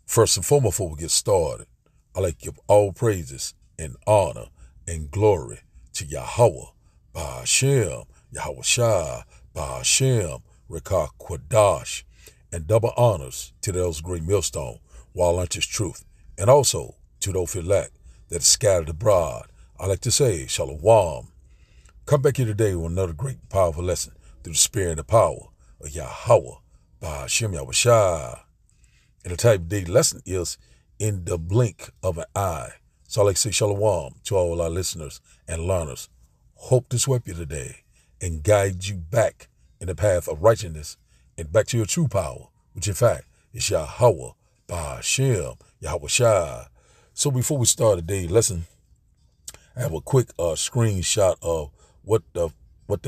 First and foremost, before we get started, I like to give all praises and honor and glory to Yahweh, Ba'ashem, Yahweh Shai, Ba'ashem, Rekah Kwadash, and double honors to those great millstone, while unto truth, and also to those elect that is scattered abroad. I like to say, Shalom. Come back here today with another great, powerful lesson through the spirit and the power of Yahweh, Ba'ashem, Yahweh Shai. And the type of day lesson is in the blink of an eye. So I like to say shalom to all our listeners and learners. Hope to sweep you today and guide you back in the path of righteousness and back to your true power, which in fact is Yahweh, Ba'ashem, Yahweh Shai. So before we start today's lesson, I have a quick screenshot of what the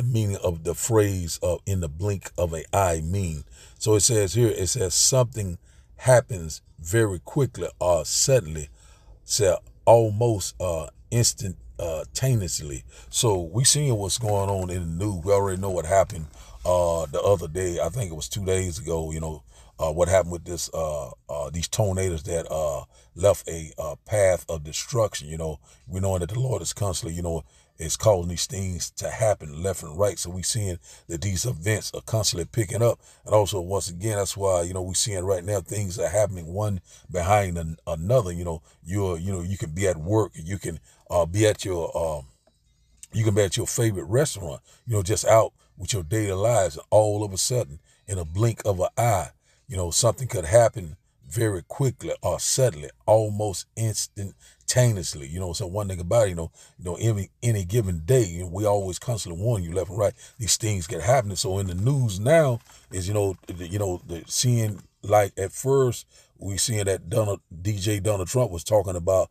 meaning of the phrase in the blink of an eye mean. So it says here, it says something happens very quickly or suddenly, say almost instantaneously. So we seeing what's going on in the news. We already know what happened the other day. I think it was 2 days ago. What happened with this these tornadoes that left a path of destruction. We know that the Lord is constantly, is causing these things to happen left and right. So we seeing that these events are constantly picking up. And also, once again, that's why, we seeing right now things are happening one behind another. You can be at work, you can be at your favorite restaurant, just out with your daily lives, and all of a sudden, in a blink of an eye, something could happen very quickly or suddenly, almost instantaneously. So one thing about it, any given day, we always constantly warn you left and right, these things get happening. So in the news now is, the seeing, like at first we seeing that DJ Donald Trump was talking about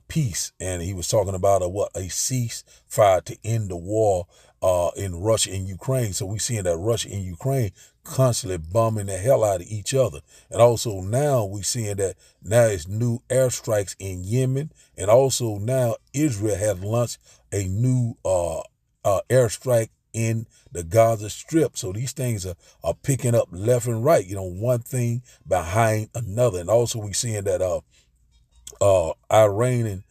peace, and he was talking about a ceasefire to end the war in Russia and Ukraine. So we seeing that Russia and Ukraine constantly bombing the hell out of each other. And also now we seeing that now it's new airstrikes in Yemen, and also now Israel has launched a new airstrike in the Gaza Strip. So these things are picking up left and right, one thing behind another. And also we seeing that the Iranian,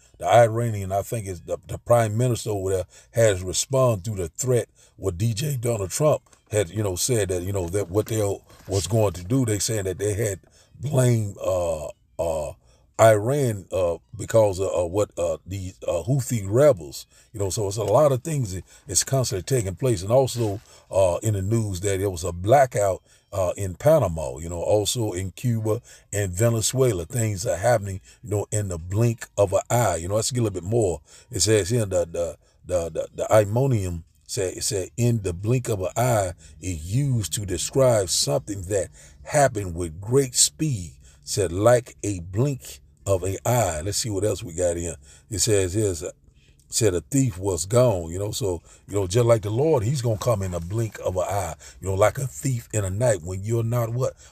I think is the prime minister over there, has responded to the threat what DJ Donald Trump had, said that, that what they was going to do. They saying that they had blamed Iran because of what the Houthi rebels, so it's a lot of things that's constantly taking place. And also in the news that there was a blackout in Panama, also in Cuba and Venezuela. Things are happening, in the blink of an eye. Let's get a little bit more. It says here the Imonium it said in the blink of an eye is used to describe something that happened with great speed. Said like a blink of an eye. Let's see what else we got in. It says here's said a thief was gone, so, just like the Lord, he's going to come in a blink of an eye, like a thief in a night when you're not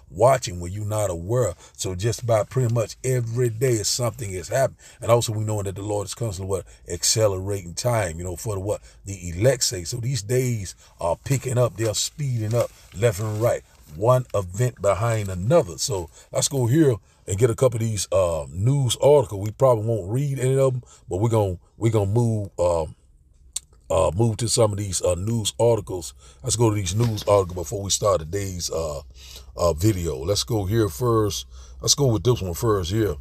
watching, when you're not aware. So just about pretty much every day something is happening. And also we know that the Lord is constantly accelerating time, for the elect say. So these days are picking up, they're speeding up left and right, one event behind another. So let's go here and get a couple of these news articles. We probably won't read any of them, but we're gonna move to some of these news articles. Let's go to these news articles before we start today's video. Let's go here first. Let's go with this one first here.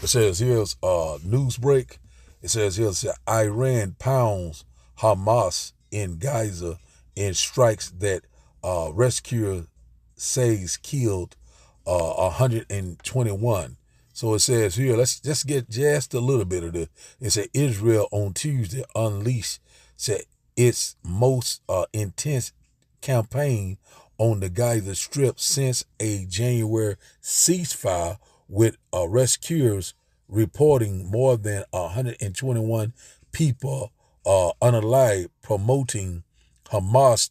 It says here's news break. It says here's Iran pounds Hamas in Gaza in strikes that rescuer says killed 121. So it says here, let's just get just a little bit of this. It said Israel on Tuesday unleashed its most intense campaign on the Gaza Strip since a January ceasefire, with rescuers reporting more than 121 people unalive, promoting Hamas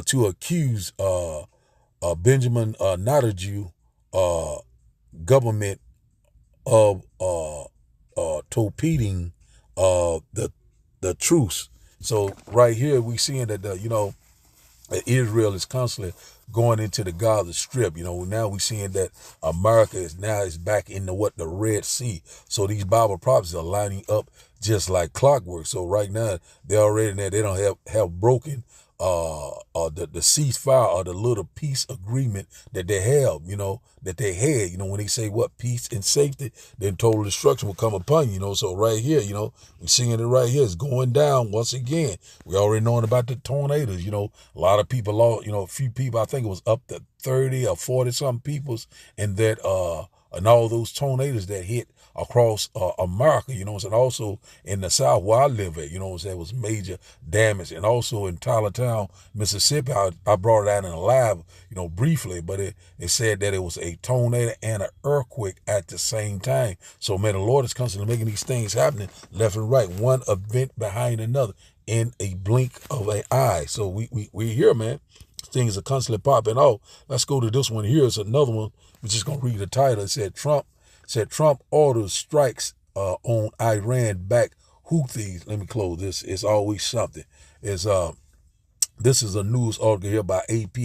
to accuse Benjamin Netanyahu government of torpedoing the truce. So right here we seeing that Israel is constantly going into the Gaza Strip. Now we're seeing that America is back into the Red Sea. So these Bible prophecies are lining up just like clockwork. So right now they're already there. They don't have broken the ceasefire or the little peace agreement that they have, that they had, when they say peace and safety, then total destruction will come upon you, so right here, we're seeing it right here. It's going down once again. We already knowing about the tornadoes, a lot of people lost, a few people, I think it was up to 30 or 40 some peoples, and that, and all those tornadoes that hit across America, and also in the South where I live at, it was major damage. And also in Tyler Town, Mississippi, I brought it out in a live, briefly, but it said that it was a tornado and an earthquake at the same time. So, man, the Lord is constantly making these things happening left and right, one event behind another in a blink of an eye. So we here, man. Things are constantly popping off. Let's go to this one here. It's another one. We're just going to read the title. It said Trump orders strikes on Iran-backed Houthis. Let me close this. It's always something. This is a news article here by AP,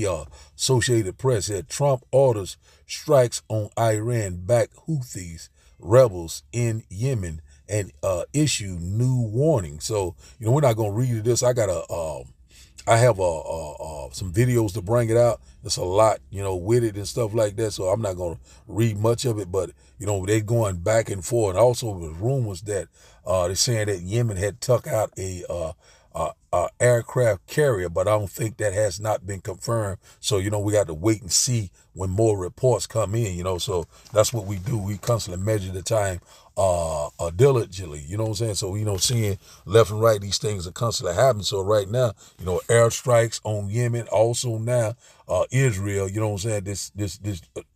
Associated Press. Said Trump orders strikes on Iran-backed Houthis rebels in Yemen and issue new warning. So we're not going to read this. I have some videos to bring it out. It's a lot, with it and stuff like that. So I'm not going to read much of it, but, they're going back and forth. And also there's rumors that they're saying that Yemen had took out a aircraft carrier, but I don't think that has not been confirmed. So, we got to wait and see when more reports come in, so that's what we do. We constantly measure the time diligently, you know what I'm saying? So, seeing left and right, these things are constantly happening. So right now, airstrikes on Yemen, also now Israel, you know what I'm saying?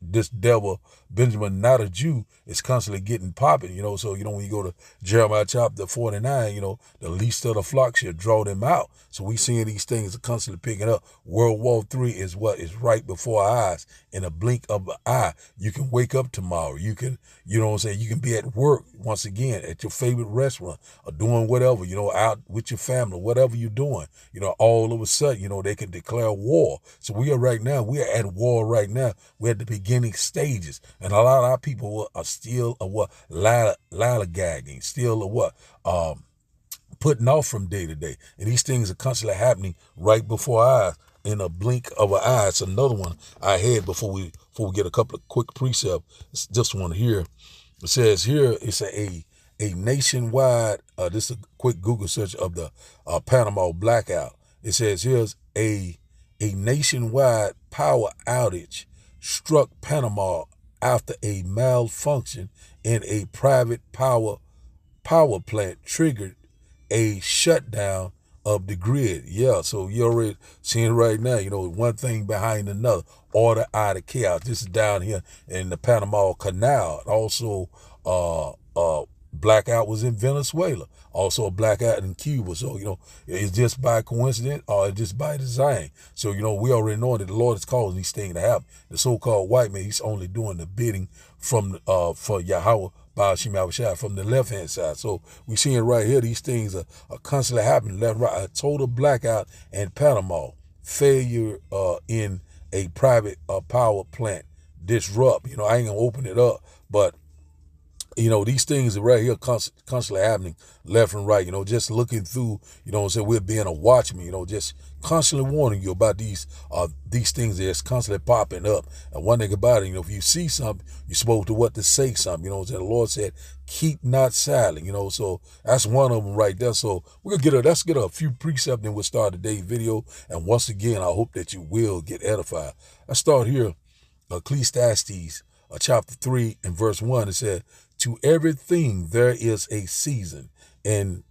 This devil, Benjamin, not a Jew, is constantly getting popping, so, when you go to Jeremiah chapter 49, the least of the flock should draw them out. So we seeing these things are constantly picking up. World War III is what is right before our eyes. In a blink of an eye, you can wake up tomorrow. You can, you can be at work once again at your favorite restaurant or doing whatever, out with your family, whatever you're doing, all of a sudden, they can declare war. So we are at war right now. We're at the beginning stages. And a lot of our people are still lollygagging, still putting off from day to day. And these things are constantly happening right before our eyes in a blink of an eye. It's another one I had before we get a couple of quick precepts. It's this one here. It says here, it's a nationwide, this is a quick Google search of the Panama blackout. It says here's a nationwide power outage struck Panama after a malfunction in a private power plant triggered a shutdown of the grid. Yeah, so you're already seeing right now, one thing behind another, order out of chaos. This is down here in the Panama Canal. Also, blackout was in Venezuela. Also a blackout in Cuba. So, it's just by coincidence or it's just by design. So, we already know that the Lord is causing these things to happen. The so-called white man, he's only doing the bidding from for Yahweh from the left-hand side. So we're seeing right here, these things are constantly happening left, right. A total blackout in Panama. Failure in a private power plant. Disrupt. I ain't going to open it up, but these things are right here constantly happening left and right, just looking through, we're being a watchman, just constantly warning you about these things that's constantly popping up. And one thing about it, if you see something, you're supposed to say something, the Lord said, keep not silent, so that's one of them right there. So let's get a few precepts and we'll start today's video. And once again, I hope that you will get edified. Let's start here, Ecclesiastes chapter 3 and verse 1. It said, to everything there is a season and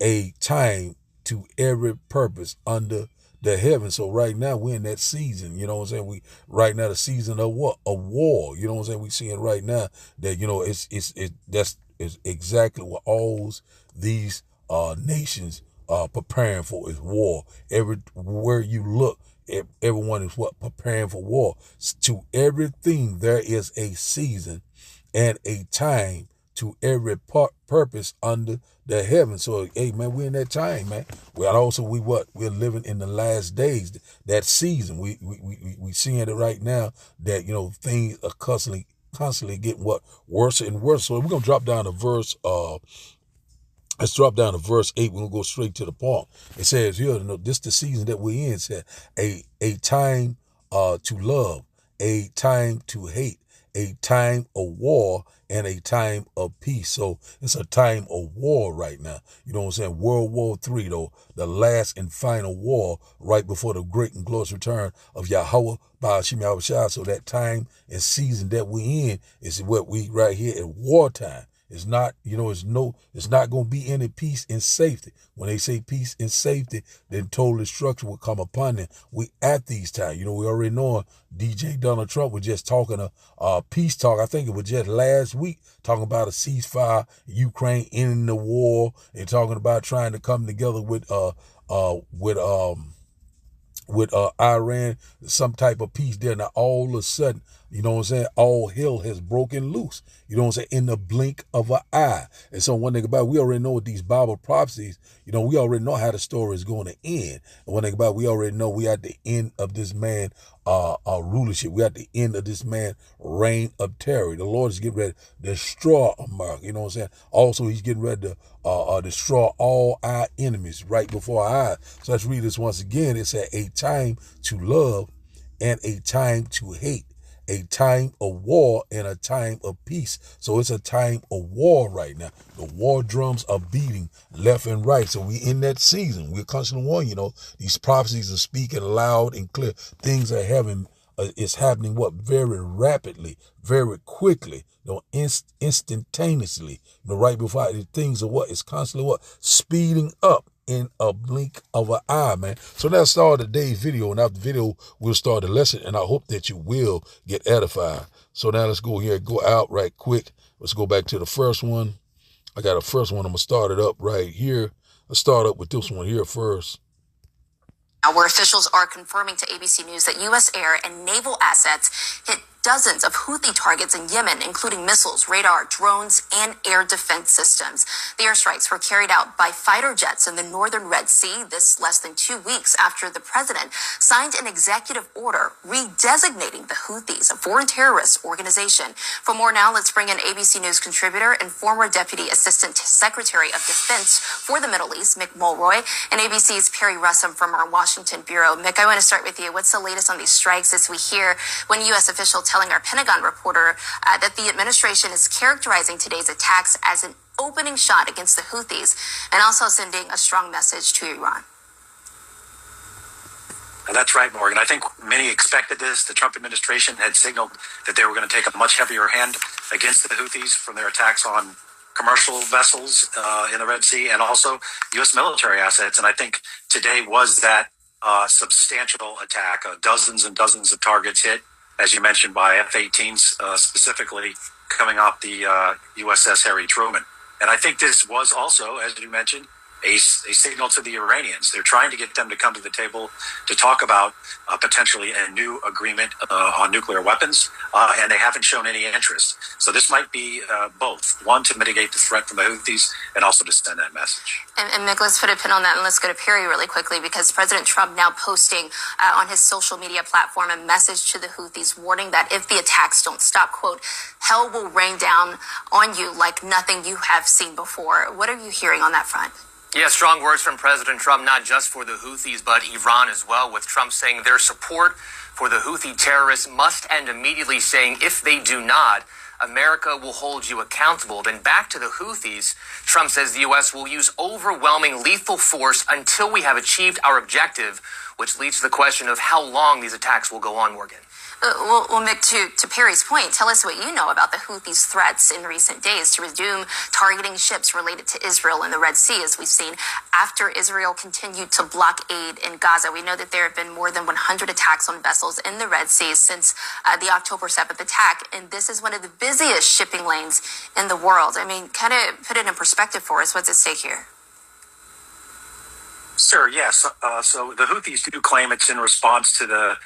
a time to every purpose under the heaven. So right now we're in that season, we right now the season of what? A war, we seeing right now that, that's exactly what all these nations are preparing for is war. Everywhere you look, everyone is preparing for war. To everything there is a season and a time to every purpose under the heaven. So, hey, man, we're in that time, man. We're living in the last days, that season. We seeing it right now that, things are constantly getting worse and worse. So we're going to drop down to verse, let's drop down to verse 8. We're going to go straight to the point. It says here, this the season that we're in. It said, a time to love, a time to hate, a time of war, and a time of peace. So it's a time of war right now. You know what I'm saying? World War III, though, the last and final war right before the great and glorious return of Yahweh Ba'ashim Yahushua. So that time and season that we in is what we right here at wartime. It's not, it's not going to be any peace and safety. When they say peace and safety, then total destruction will come upon them. We at these times, we already know DJ Donald Trump was just talking peace talk. I think it was just last week, talking about a ceasefire, Ukraine ending the war, and talking about trying to come together with Iran, some type of peace there. Now all of a sudden, all hell has broken loose. In the blink of an eye. And so one thing about it, we already know with these Bible prophecies, we already know how the story is going to end. And one thing about it, we already know we at the end of this man rulership. We at the end of this man reign of terror. The Lord is getting ready to destroy America. Also, he's getting ready to destroy all our enemies right before our eyes. So let's read this once again. It said, a time to love and a time to hate, a time of war and a time of peace. So it's a time of war right now. The war drums are beating left and right. So we in that season. We're constantly warning, these prophecies are speaking loud and clear. Things are it's happening very rapidly, very quickly, instantaneously. Right before things are it's constantly speeding up in a blink of an eye, man. So now start today's video, and after the video, we'll start the lesson, and I hope that you will get edified. So now let's go here, go out right quick. Let's go back to the first one. I got a first one. I'm going to start it up right here. Let's start up with this one here first. Now, where officials are confirming to ABC News that U.S. air and naval assets hit dozens of Houthi targets in Yemen, including missiles, radar, drones, and air defense systems. The airstrikes were carried out by fighter jets in the northern Red Sea, this less than 2 weeks after the president signed an executive order redesignating the Houthis a foreign terrorist organization. For more now, let's bring in ABC News contributor and former Deputy Assistant Secretary of Defense for the Middle East, Mick Mulroy, and ABC's Perry Russum from our Washington bureau. Mick, I want to start with you. What's the latest on these strikes as we hear one U.S. official telling our Pentagon reporter that the administration is characterizing today's attacks as an opening shot against the Houthis and also sending a strong message to Iran? That's right, Morgan. I think many expected this. The Trump administration had signaled that they were going to take a much heavier hand against the Houthis from their attacks on commercial vessels in the Red Sea and also U.S. military assets. And I think today was that substantial attack. Dozens and dozens of targets hit, as you mentioned, by F-18s, specifically coming off the USS Harry Truman. And I think this was also, as you mentioned, a signal to the Iranians. They're trying to get them to come to the table to talk about potentially a new agreement on nuclear weapons, and they haven't shown any interest. So this might be both, one, to mitigate the threat from the Houthis and also to send that message. And Mick, let's put a pin on that, and let's go to Perry really quickly, because President Trump now posting on his social media platform a message to the Houthis warning that if the attacks don't stop, quote, hell will rain down on you like nothing you have seen before. What are you hearing on that front? Yeah, strong words from President Trump, not just for the Houthis, but Iran as well, with Trump saying their support for the Houthi terrorists must end immediately, saying if they do not, America will hold you accountable. Then back to the Houthis, Trump says the U.S. will use overwhelming lethal force until we have achieved our objective, which leads to the question of how long these attacks will go on, Morgan. Well, Mick, to Perry's point, tell us what you know about the Houthis' threats in recent days to resume targeting ships related to Israel in the Red Sea, as we've seen after Israel continued to block aid in Gaza. We know that there have been more than 100 attacks on vessels in the Red Sea since the October 7th attack, and this is one of the busiest shipping lanes in the world. I mean, kind of put it in perspective for us. What's at stake here? Sir, yes. So the Houthis do claim it's in response to the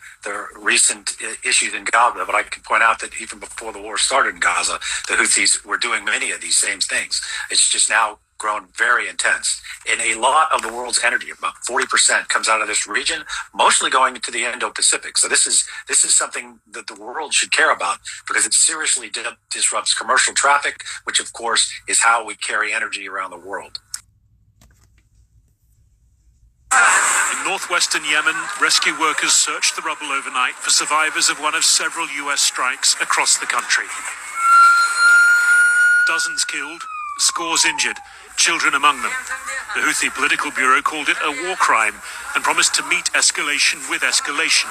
recent issues in Gaza, but I can point out that even before the war started in Gaza, the Houthis were doing many of these same things. It's just now grown very intense. And a lot of the world's energy, about 40%, comes out of this region, mostly going into the Indo-Pacific. So this is something that the world should care about because it seriously disrupts commercial traffic, which of course is how we carry energy around the world. In northwestern Yemen, rescue workers searched the rubble overnight for survivors of one of several U.S. strikes across the country. Dozens killed, scores injured, children among them. The Houthi political bureau called it a war crime and promised to meet escalation with escalation.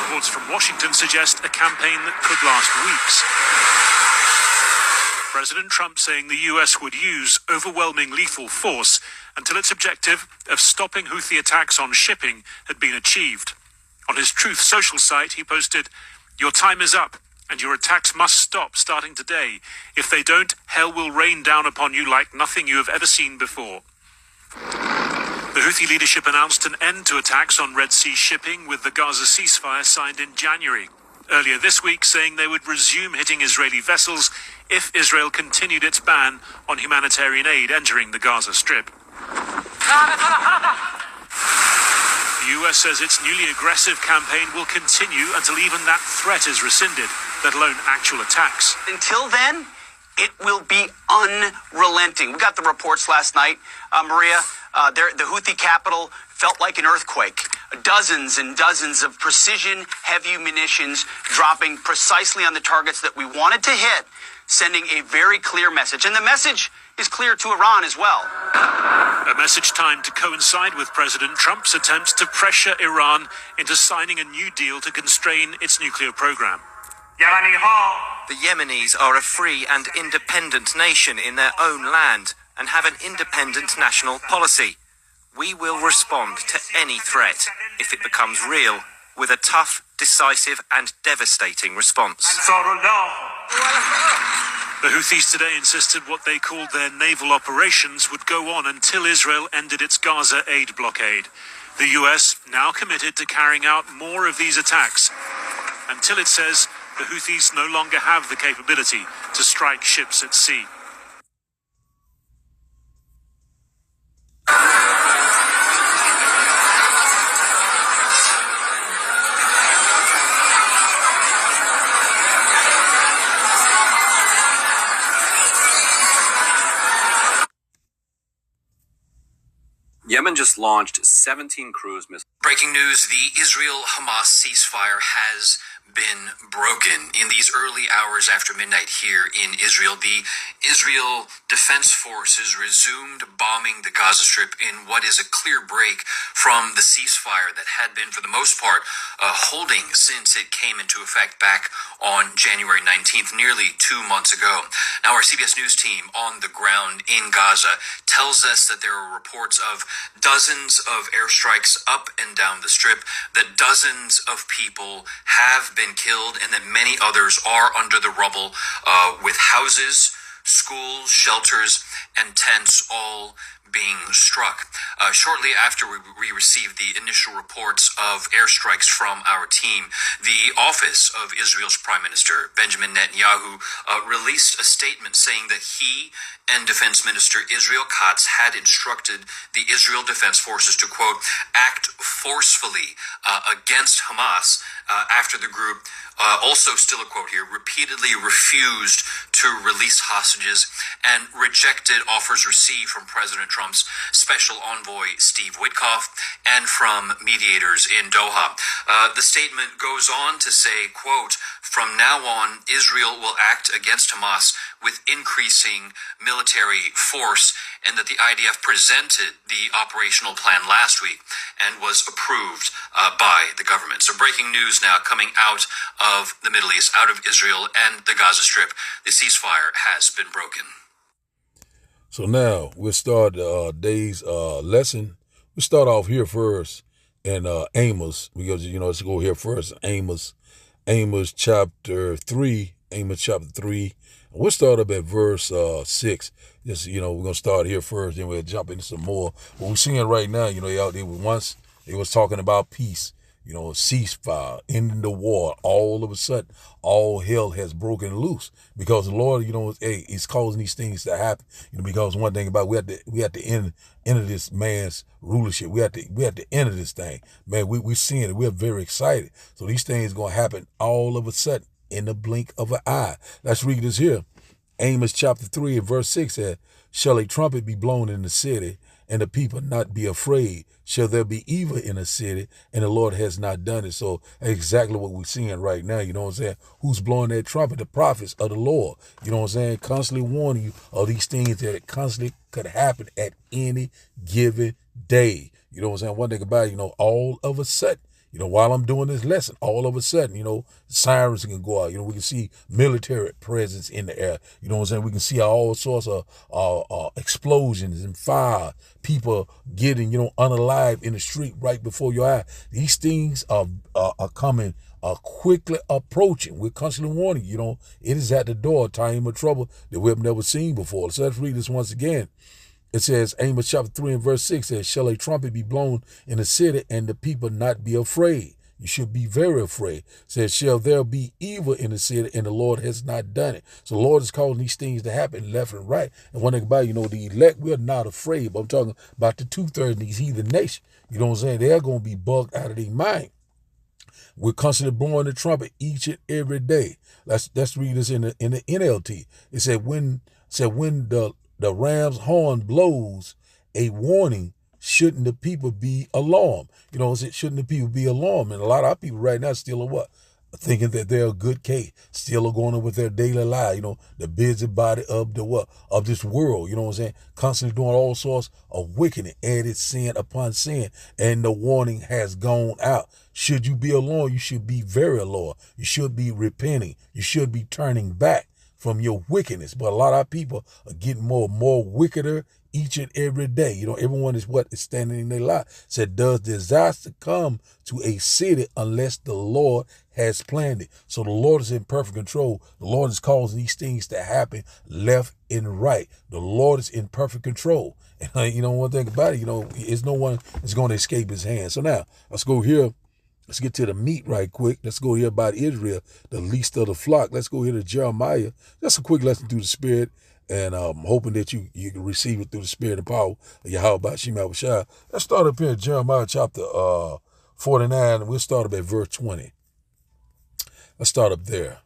Reports from Washington suggest a campaign that could last weeks. President Trump saying the U.S. would use overwhelming lethal force until its objective of stopping Houthi attacks on shipping had been achieved. On his Truth Social site, he posted, "Your time is up, and your attacks must stop starting today. If they don't, hell will rain down upon you like nothing you have ever seen before." The Houthi leadership announced an end to attacks on Red Sea shipping with the Gaza ceasefire signed in January. Earlier this week, saying they would resume hitting Israeli vessels if Israel continued its ban on humanitarian aid entering the Gaza Strip. The U.S. says its newly aggressive campaign will continue until even that threat is rescinded, let alone actual attacks. Until then, it will be unrelenting. We got the reports last night, Maria. The Houthi capital felt like an earthquake. Dozens and dozens of precision heavy munitions dropping precisely on the targets that we wanted to hit, sending a very clear message. And the message is clear to Iran as well. A message timed to coincide with President Trump's attempts to pressure Iran into signing a new deal to constrain its nuclear program. The Yemenis are a free and independent nation in their own land and have an independent national policy. We will respond to any threat, if it becomes real, with a tough, decisive and devastating response. The Houthis today insisted what they called their naval operations would go on until Israel ended its Gaza aid blockade. The US now committed to carrying out more of these attacks until it says the Houthis no longer have the capability to strike ships at sea. Yemen just launched 17 cruise missiles. Breaking news, the Israel-Hamas ceasefire has been broken. In these early hours after midnight here in Israel, the Israel Defense Forces resumed bombing the Gaza Strip in what is a clear break from the ceasefire that had been, for the most part, holding since it came into effect back on January 19th, nearly 2 months ago. Now, our CBS News team on the ground in Gaza tells us that there are reports of dozens of airstrikes up and down the Strip, that dozens of people have been killed, and that many others are under the rubble, with houses, schools, shelters, and tents all being struck. Shortly after we received the initial reports of airstrikes from our team, the office of Israel's Prime Minister, Benjamin Netanyahu, released a statement saying that he and Defense Minister Israel Katz had instructed the Israel Defense Forces to, quote, act forcefully against Hamas after the group, also still a quote here, repeatedly refused to release hostages and rejected offers received from President Trump's special envoy Steve Witkoff and from mediators in Doha. The statement goes on to say, quote, from now on, Israel will act against Hamas with increasing military force, and that the IDF presented the operational plan last week and was approved by the government. So breaking news now coming out of the Middle East, out of Israel and the Gaza Strip. The ceasefire has been broken. So now we'll start day's lesson. We'll start off here first in Amos, because, let's go here first. Amos chapter 3 Amos chapter 3. We'll start up at verse 6. Just, we're going to start here first, then we'll jump into some more. What we're seeing right now, out there once they was talking about peace, ceasefire, ending the war. All of a sudden, all hell has broken loose because the Lord, is causing these things to happen. Because one thing about it, we have to end this man's rulership. We have to end this thing. Man, we're seeing it. We're very excited. So these things going to happen all of a sudden in the blink of an eye. Let's read this here. Amos chapter 3 and verse 6 says, shall a trumpet be blown in the city, and the people not be afraid? Shall there be evil in a city, and the Lord has not done it? So exactly what we're seeing right now, you know what I'm saying? Who's blowing that trumpet? The prophets of the Lord. You know what I'm saying? Constantly warning you of these things that it constantly could happen at any given day. You know what I'm saying? One thing about it, all of a sudden, while I'm doing this lesson, all of a sudden, sirens can go out. We can see military presence in the air. You know what I'm saying? We can see all sorts of explosions and fire. People getting, unalive in the street right before your eye. These things are coming, quickly approaching. We're constantly warning you. It is at the door, time of trouble that we have never seen before. So let's read this once again. It says, Amos chapter 3 and verse 6 says, shall a trumpet be blown in the city, and the people not be afraid? You should be very afraid. It says, shall there be evil in the city, and the Lord has not done it? So the Lord is causing these things to happen left and right. And one thing about it, the elect, we're not afraid. But I'm talking about the 2/3 of these heathen nations. You know what I'm saying? They're going to be bugged out of their mind. We're constantly blowing the trumpet each and every day. Let's read this in the NLT. It said, when the ram's horn blows a warning, shouldn't the people be alarmed? Shouldn't the people be alarmed? And a lot of our people right now still are what? Thinking that they're a good case, still are going on with their daily life, the busybody of the what? Of this world, you know what I'm saying? Constantly doing all sorts of wickedness, added sin upon sin, and the warning has gone out. Should you be alarmed? You should be very alarmed. You should be repenting. You should be turning back from your wickedness. But a lot of our people are getting more and more wickeder each and every day. Everyone is standing in their life. Said, does disaster come to a city unless the Lord has planned it? So the Lord is in perfect control. The Lord is causing these things to happen left and right. The Lord is in perfect control. And one thing about it, it's no one is going to escape his hand. So now let's go here. Let's get to the meat right quick. Let's go here about Israel, the least of the flock. Let's go here to Jeremiah. That's a quick lesson through the Spirit, and I'm hoping that you can receive it through the Spirit and power of Yahweh Shema Bashai. Let's start up here in Jeremiah chapter 49, and we'll start up at verse 20. Let's start up there.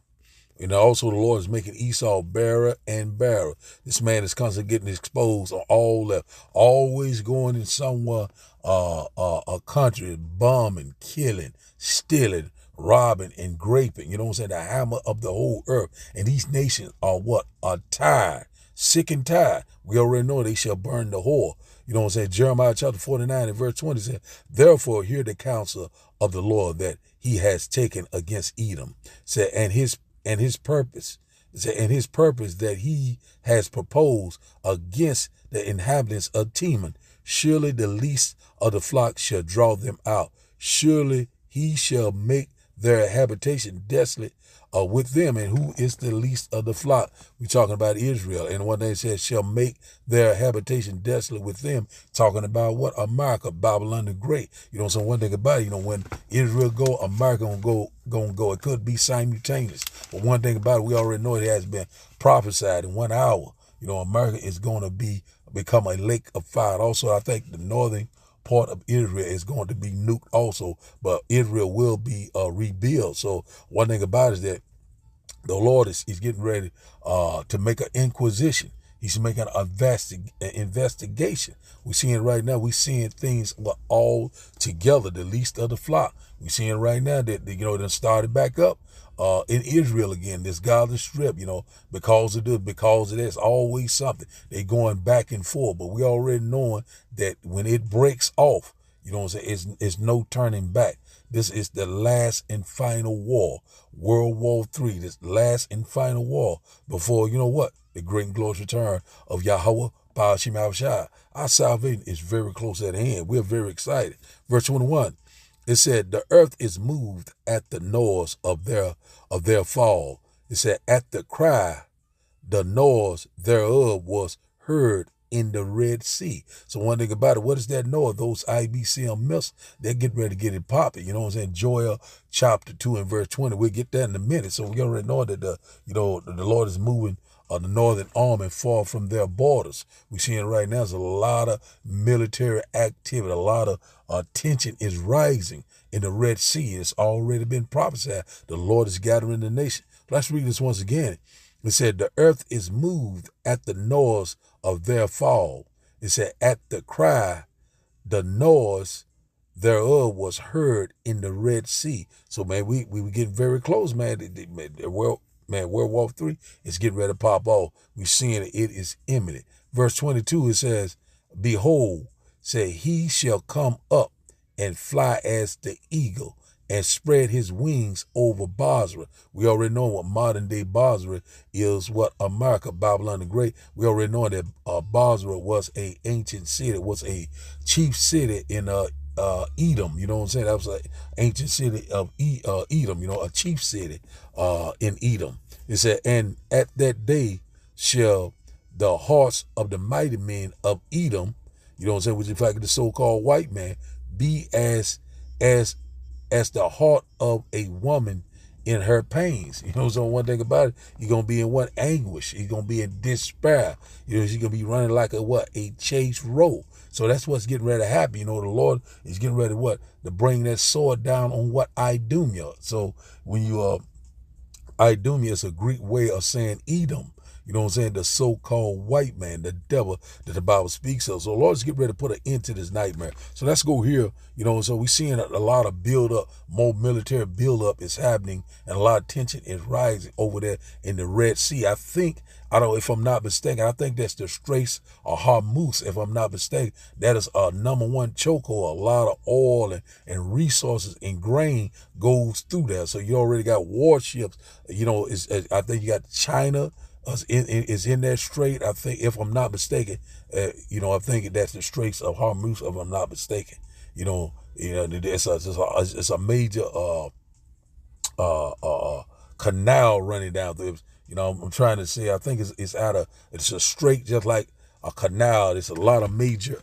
Also the Lord is making Esau barren and barren. This man is constantly getting exposed on all left, always going in somewhere, a country, bombing, killing, stealing, robbing, and raping. You know what I'm saying? The hammer of the whole earth. And these nations are what? Are tired, sick and tired. We already know they shall burn the whore. You know what I'm saying? Jeremiah chapter 49 and verse 20 says, therefore hear the counsel of the Lord that he has taken against Edom. Said, and his purpose that he has proposed against the inhabitants of Teman. Surely the least of the flock shall draw them out. Surely he shall make their habitation desolate with them. And who is the least of the flock? We're talking about Israel. And one day it says, shall make their habitation desolate with them. Talking about what? America, Babylon the Great. So one thing about it, when Israel go, America gonna go. It could be simultaneous. But one thing about it, we already know it has been prophesied in 1 hour. America is going to become a lake of fire. Also, I think the northern part of Israel is going to be nuked also, but Israel will be rebuilt. So one thing about it is that the Lord is getting ready to make an inquisition. He's making an investigation. We're seeing right now, we're seeing things all together, the least of the flock. We're seeing right now that, it started back up in Israel again, this Gaza Strip, because of this, because of this, always something. They going back and forth, but we already knowing that when it breaks off, it's no turning back. This is the last and final war, World War III, this last and final war before, the great and glorious return of Yahweh, Power Shema Shai. Our salvation is very close at hand. We're very excited. Verse 21, it said, the earth is moved at the noise of their fall. It said, at the cry, the noise thereof was heard in the Red Sea. So one thing about it, what is that noise? Those IBCM missiles, they're getting ready to get it popping. You know what I'm saying? Joel chapter 2 and verse 20. We'll get that in a minute. So we already know that the Lord is moving the northern army far from their borders. We're seeing right now there's a lot of military activity, a lot of tension is rising in the Red Sea. It's already been prophesied. The Lord is gathering the nation. Let's read this once again. It said, the earth is moved at the noise of their fall. It said, at the cry, the noise thereof was heard in the Red Sea. So, man, we were getting very close, man. World War III is getting ready to pop off. We're seeing it is imminent. Verse 22, it says, behold, say, he shall come up and fly as the eagle and spread his wings over Basra. We already know what modern day Basra is, what America, Babylon the Great. We already know that Basra was a ancient city, was a chief city in Edom. You know what I'm saying? That was an ancient city of Edom, a chief city in Edom. It said, and at that day shall the hearts of the mighty men of Edom, you know what I'm saying, which in fact the so-called white man, be as the heart of a woman in her pains. You know, so one thing about it, you're going to be in what? Anguish. You're going to be in despair. You know, you're going to be running like a chase roe. So that's what's getting ready to happen. You know, the Lord is getting ready to bring that sword down on Idumea. So when you, Idumea is a Greek way of saying Edom. You know what I'm saying? The so-called white man, the devil that the Bible speaks of. So the Lord's getting ready to put an end to this nightmare. So let's go here. You know, so we're seeing a lot of build-up, more military build-up is happening, and a lot of tension is rising over there in the Red Sea. I think, if I'm not mistaken, I think that's the Straits of Hormuz, if I'm not mistaken. That is a number one chokehold. A lot of oil and resources and grain goes through there. So you already got warships. You know, I think you got China is in that strait. I think, if I'm not mistaken, I think that's the Straits of Hormuz, if I'm not mistaken. It's a major canal running down through. You know, I'm trying to say, I think it's a strait just like a canal. There's a lot of major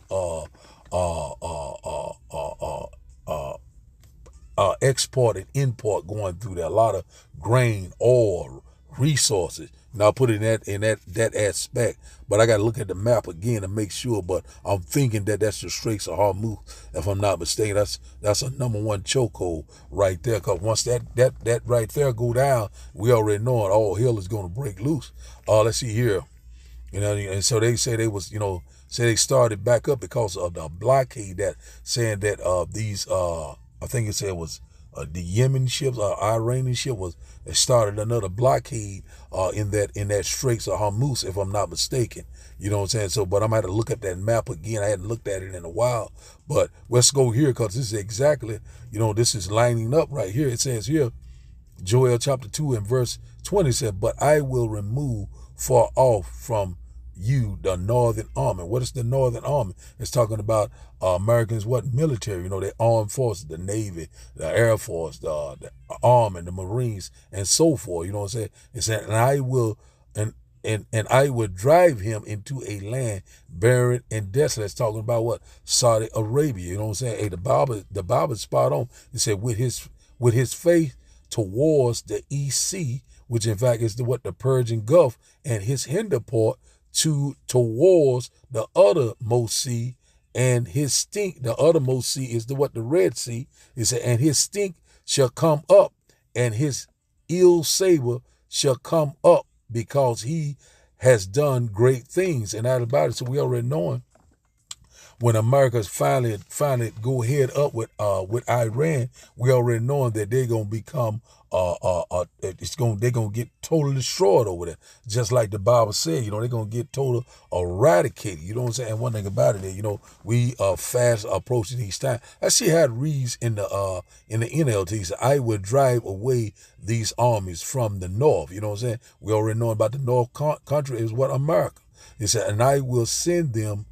export and import going through there. A lot of grain, oil, resources. Now I put it in that aspect, but I got to look at the map again to make sure. But I'm thinking that's the Straits of Hormuz, if I'm not mistaken. That's a number one chokehold right there. Cause once that right there go down, we already know it. All hell is going to break loose. Let's see here. And so they say they started back up because of the blockade, that saying that these I think it said it was the Yemen ships or Iranian ship started another blockade in that Straits of Hormuz, if I'm not mistaken. You know what I'm saying? So, but I'm going to have to look at that map again. I hadn't looked at it in a while. But let's go here, because this is exactly, this is lining up right here. It says here, Joel chapter 2 and verse 20 said, but I will remove far off from you the northern army. What is the northern army? It's talking about Americans, military, their armed forces, the Navy, the Air Force, the Army, the Marines, and so forth. You know what I'm saying? It said, and I will drive him into a land barren and desolate. It's talking about what? Saudi Arabia. You know what I'm saying? Hey, the Bible is spot on. It said with his faith towards the East Sea, which in fact is the Persian Gulf, and his hinder part towards the uttermost sea, and his stink, the uttermost sea is the Red Sea. It said, and his stink shall come up, and his ill savor shall come up, because he has done great things. And that about it. So we already knowing when America's finally go head up with Iran, we already knowing that they're gonna become they're gonna get totally destroyed over there. Just like the Bible said, they're gonna get total eradicated. You know what I'm saying? And one thing about it, we are fast approaching these times. I see how it reads in the NLT. So I will drive away these armies from the north. You know what I'm saying? We already know about the north country is what America. It said, and I will send them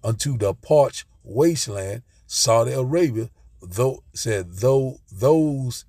unto the parched wasteland, Saudi Arabia, those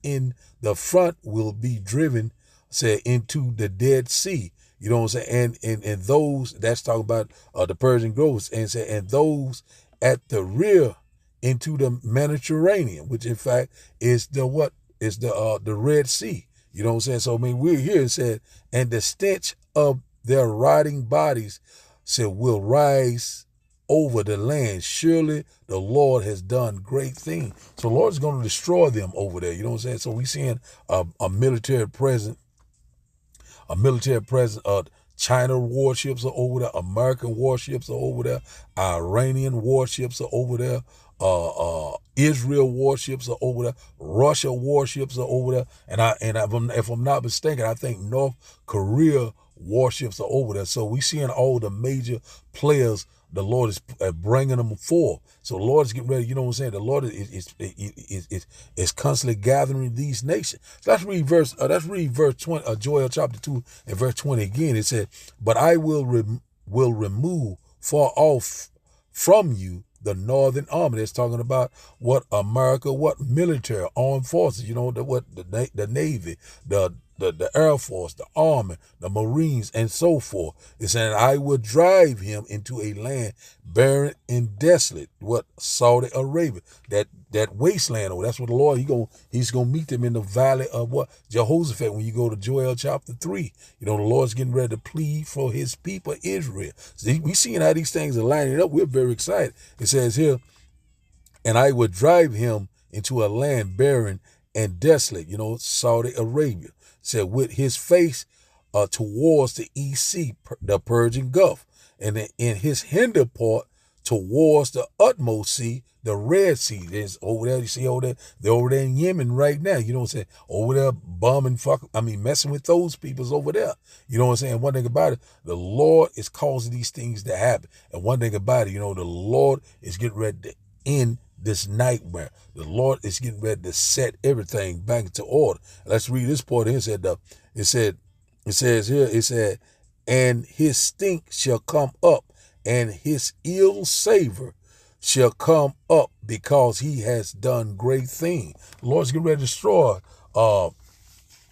in the front will be driven said, into the Dead Sea. You know what I'm saying? And those, that's talking about the Persian Gulf, and said, and those at the rear into the Mediterranean, which in fact is the what? Is the Red Sea. You know what I'm saying? So I mean, we're here and said, and the stench of their rotting bodies said will rise over the land. Surely the Lord has done great things. So the Lord is going to destroy them over there. You know what I'm saying? So we seeing a military presence. China warships are over there. American warships are over there. Iranian warships are over there. Israel warships are over there. Russia warships are over there. And if I'm not mistaken, I think North Korea warships are over there. So we seeing all the major players. The Lord is bringing them forth. So the Lord is getting ready. You know what I'm saying? The Lord is constantly gathering these nations. So let's read verse 20, Joel chapter 2 and verse 20 again. It said, "But I will remove far off from you the northern army." That's talking about what America, what military armed forces. You know the Navy, the Air Force, the Army, the Marines, and so forth. It's saying, I will drive him into a land barren and desolate. What? Saudi Arabia. That wasteland. Oh, that's what the Lord, he's gonna meet them in the valley of what? Jehoshaphat, when you go to Joel chapter 3. You know, the Lord's getting ready to plead for his people, Israel. See, we seeing how these things are lining up. We're very excited. It says here, and I will drive him into a land barren and desolate. You know, Saudi Arabia. Said with his face towards the East Sea, the Persian Gulf, and in his hinder part towards the utmost sea, the Red Sea. There's over there, you see over there, they're over there in Yemen right now. You know what I'm saying? Over there bombing, messing with those peoples over there. You know what I'm saying? One thing about it, the Lord is causing these things to happen. And one thing about it, you know, the Lord is getting ready to end this nightmare. The Lord is getting ready to set everything back into order. Let's read this part here. It said, and his stink shall come up, and his ill savor shall come up, because he has done great things. The Lord's getting ready to destroy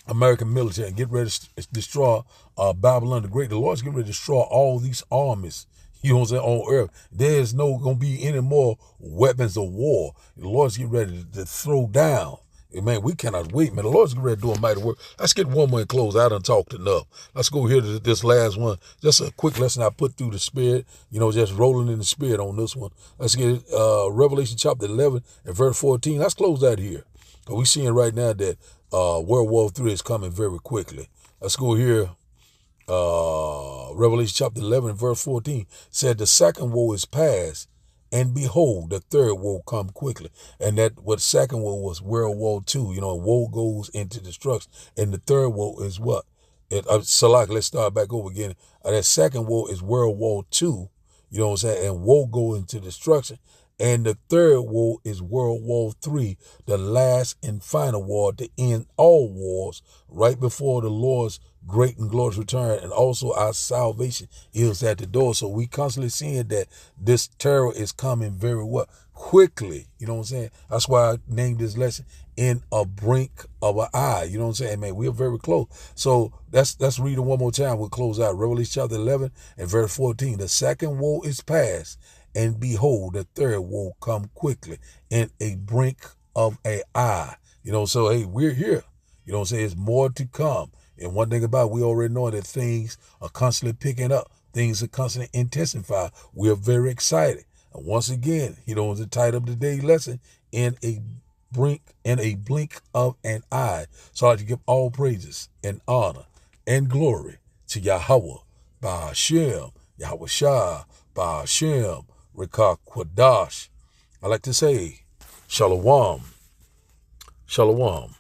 American military and get ready to destroy Babylon the Great. The Lord's getting ready to destroy all these armies. You know what I'm saying? On earth, there's no going to be any more weapons of war. The Lord's getting ready to throw down. And man, we cannot wait, man. The Lord's getting ready to do a mighty work. Let's get one more and close. I done talked enough. Let's go here to this last one. Just a quick lesson I put through the Spirit. You know, just rolling in the Spirit on this one. Let's get Revelation chapter 11 and verse 14. Let's close that here. We're seeing right now that World War III is coming very quickly. Let's go here. Revelation chapter 11 verse 14 said, the second woe is past, and behold, the third woe come quickly. And that what second woe was World War II. You know, woe goes into destruction. And the third woe is what? Salak, let's start back over again. That second woe is World War II. You know what I'm saying? And woe go into destruction. And the third woe is World War III, the last and final war to end all wars right before the Lord's great and glorious return. And also our salvation is at the door. So we constantly seeing that this terror is coming very what? Quickly. You know what I'm saying? That's why I named this lesson In a Brink of an Eye. You know what I'm saying? Man, we're very close. So let's read it one more time. We'll close out. Revelation chapter 11 and verse 14. The second woe is past, and behold, the third woe come quickly, in a brink of an eye. You know, so hey, we're here. You know what I'm saying? It's more to come. And one thing about it, we already know that things are constantly picking up. Things are constantly intensifying. We're very excited. And once again, you know, the title of today's lesson, in a blink of an eye. So I'd like to give all praises and honor and glory to Yahweh, Ba'ashem, Yahweh Shah, Ba'ashem, Rekah Kwadash. I like to say, Shalom. Shalom.